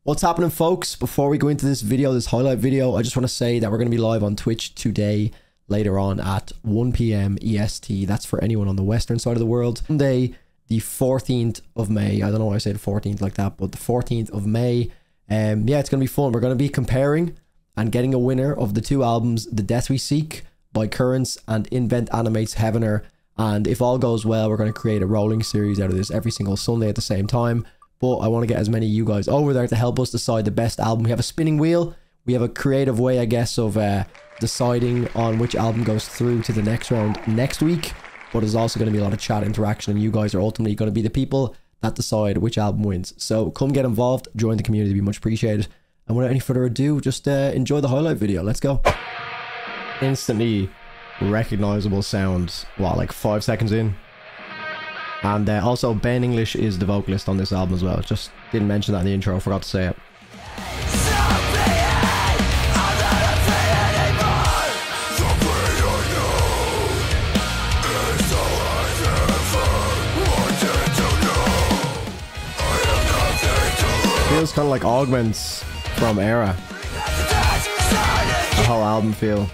What's happening, folks? Before we go into this video, this highlight video, I just want to say that we're going to be live on Twitch today, later on at 1 p.m. EST. That's for anyone on the western side of the world. Sunday, the 14th of May. I don't know why I said 14th like that, but the 14th of May. Yeah, it's going to be fun. We're going to be comparing and getting a winner of the two albums, The Death We Seek by Currents and Invent Animate's Heavener. And if all goes well, we're going to create a rolling series out of this every single Sunday at the same time. But I want to get as many of you guys over there to help us decide the best album. We have a spinning wheel. We have a creative way, I guess, of deciding on which album goes through to the next round next week. But there's also going to be a lot of chat interaction, and you guys are ultimately going to be the people that decide which album wins. So come get involved, join the community, it'd be much appreciated. And without any further ado, just enjoy the highlight video. Let's go. Instantly recognizable sounds. What, like 5 seconds in? And also Ben English is the vocalist on this album as well. Just didn't mention that in the intro, I forgot to say it. Feels kind of like Augments from Era. The whole album feel.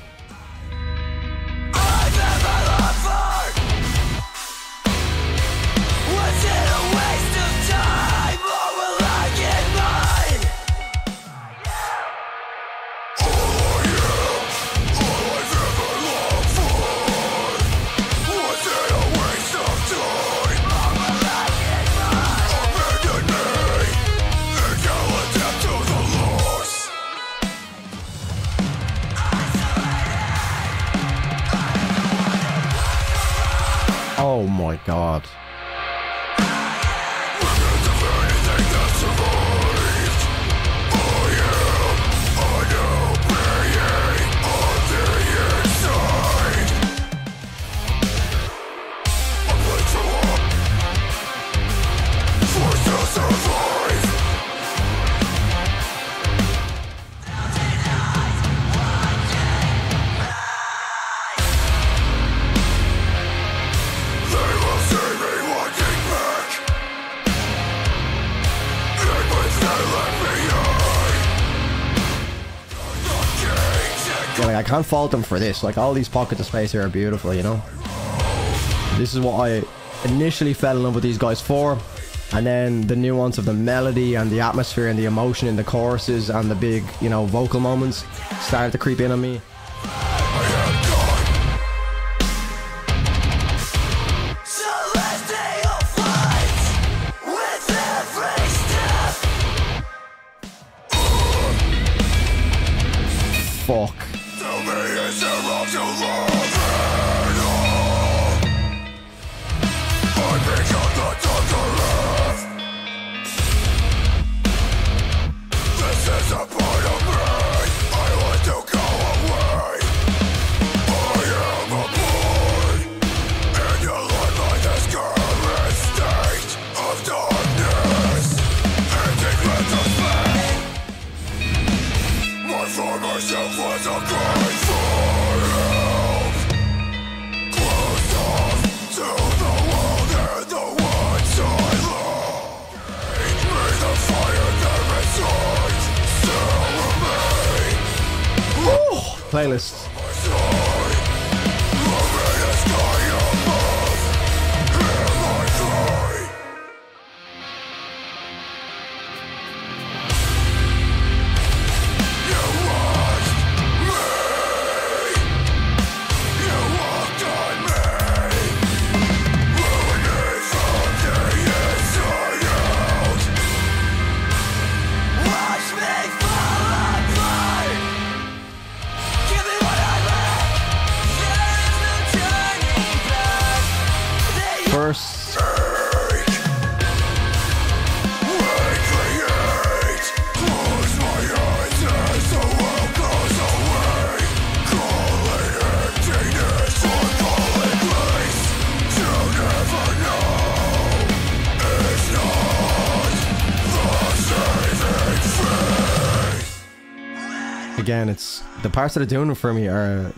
Oh my god. Yeah, like, I can't fault them for this. Like, all these pockets of space here are beautiful, you know? This is what I initially fell in love with these guys for. And then the nuance of the melody and the atmosphere and the emotion in the choruses and the big, you know, vocal moments started to creep in on me. Fuck. Playlist. First. Again, it's the parts that are doing it for me are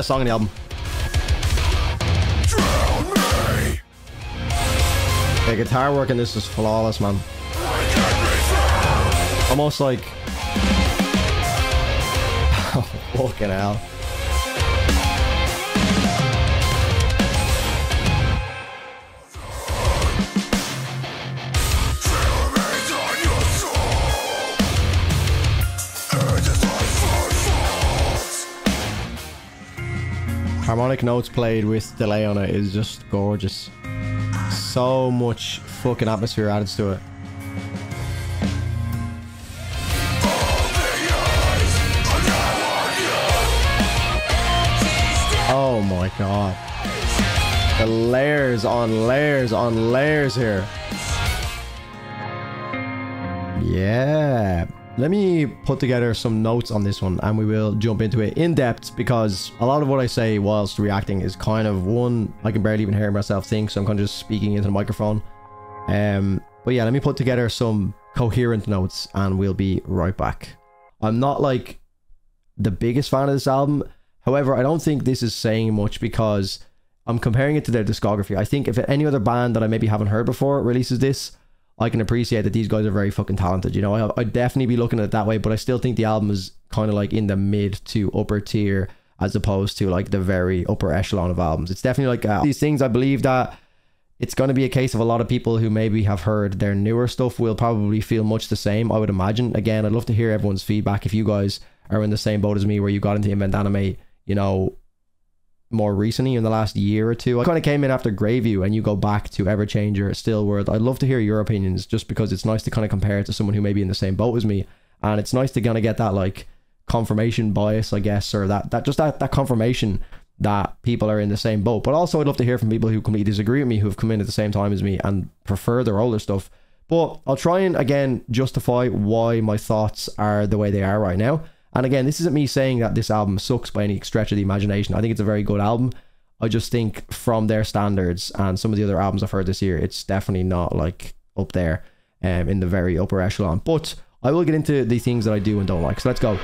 best song on the album. The guitar work in this is flawless, man. Almost like... Oh, fucking hell. Harmonic notes played with delay on it is just gorgeous. So much fucking atmosphere added to it. Oh my god. The layers on layers on layers here. Yeah. Let me put together some notes on this one and we will jump into it in depth, because a lot of what I say whilst reacting is kind of one, I can barely even hear myself think, so I'm kind of just speaking into the microphone. But yeah, let me put together some coherent notes and we'll be right back. I'm not like the biggest fan of this album. However, I don't think this is saying much because I'm comparing it to their discography. I think if any other band that I maybe haven't heard before releases this, I can appreciate that these guys are very fucking talented. You know, I'd definitely be looking at it that way, but I still think the album is kind of like in the mid to upper tier as opposed to like the very upper echelon of albums. It's definitely like these things. I believe that it's going to be a case of a lot of people who maybe have heard their newer stuff will probably feel much the same, I would imagine. Again, I'd love to hear everyone's feedback if you guys are in the same boat as me where you got into Invent Animate, you know, more recently in the last year or two. I kind of came in after Greyview and you go back to Everchanger, Still World. I'd love to hear your opinions just because it's nice to kind of compare it to someone who may be in the same boat as me, and it's nice to kind of get that like confirmation bias, I guess, or that confirmation that people are in the same boat. But also I'd love to hear from people who completely disagree with me, who have come in at the same time as me and prefer their older stuff. But I'll try and again justify why my thoughts are the way they are right now. And again, this isn't me saying that this album sucks by any stretch of the imagination. I think it's a very good album. I just think from their standards and some of the other albums I've heard this year, it's definitely not like up there in the very upper echelon. But I will get into the things that I do and don't like. So let's go.